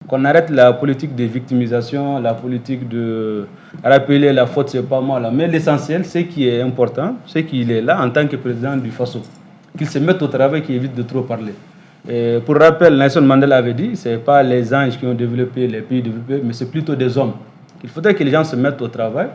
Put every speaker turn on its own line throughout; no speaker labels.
Qu'on arrête la politique de victimisation, la politique de rappeler la faute, c'est pas moi là. Mais l'essentiel, ce qui est important, c'est qu'il est là en tant que président du FASO. Qu'il se mette au travail, qu'il évite de trop parler. Et pour rappel, Nelson Mandela avait dit, ce n'est pas les anges qui ont développé les pays développés, mais c'est plutôt des hommes. Il faudrait que les gens se mettent au travail.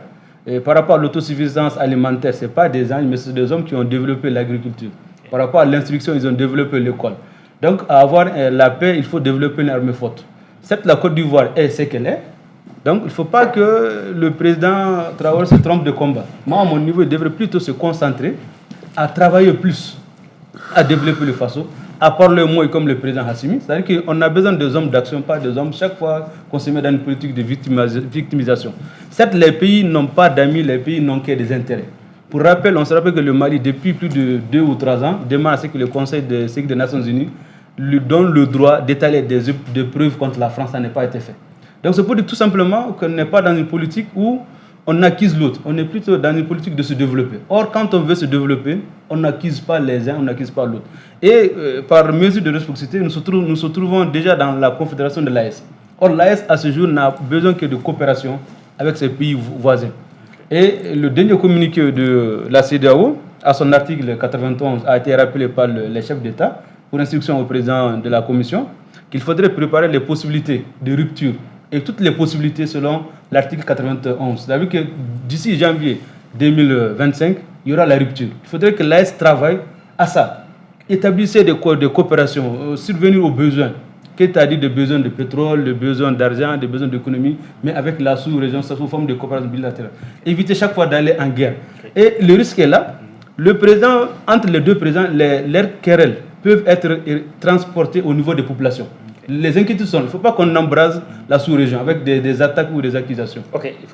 Et par rapport à l'autosuffisance alimentaire, ce n'est pas des anges, mais c'est des hommes qui ont développé l'agriculture. Par rapport à l'instruction, ils ont développé l'école. Donc, à avoir la paix, il faut développer une armée forte. Certes, la Côte d'Ivoire est ce qu'elle est. Donc, il ne faut pas que le président Traoré se trompe de combat. Moi, à mon niveau, il devrait plutôt se concentrer à travailler plus, à développer le FASO, à parler moins comme le président Hassimi. C'est-à-dire qu'on a besoin des hommes d'action, pas des hommes chaque fois qu'on se met dans une politique de victimisation. Certes, les pays n'ont pas d'amis, les pays n'ont que des intérêts. Pour rappel, on se rappelle que le Mali, depuis plus de 2 ou 3 ans, demande à ce que le Conseil de sécurité des Nations Unies lui donne le droit d'étaler des preuves contre la France. Ça n'a pas été fait. Donc c'est pour dire tout simplement qu'on n'est pas dans une politique où on accuse l'autre. On est plutôt dans une politique de se développer. Or, quand on veut se développer, on n'accuse pas les uns, on n'accuse pas l'autre. Et par mesure de réciprocité, nous se trouvons déjà dans la confédération de l'AES. Or, l'AES, à ce jour, n'a besoin que de coopération avec ses pays voisins. Et le dernier communiqué de la CEDEAO, à son article 91, a été rappelé par les chefs d'État pour instruction au président de la Commission qu'il faudrait préparer les possibilités de rupture et toutes les possibilités selon l'article 91. C'est-à-dire que d'ici janvier 2025, il y aura la rupture. Il faudrait que l'AES travaille à ça. Établissez des coopérations, survenir aux besoins. Qu'est-ce dit des besoins de pétrole, des besoins d'argent, des besoins d'économie, mais avec la sous-région, sous forme de coopération bilatérale. Évitez chaque fois d'aller en guerre. Et le risque est là. Le président, entre les deux présidents, leurs querelles peuvent être transportées au niveau des populations. Les inquiétudes sont, il ne faut pas qu'on embrase la sous-région avec des attaques ou des accusations.
Ok, il faut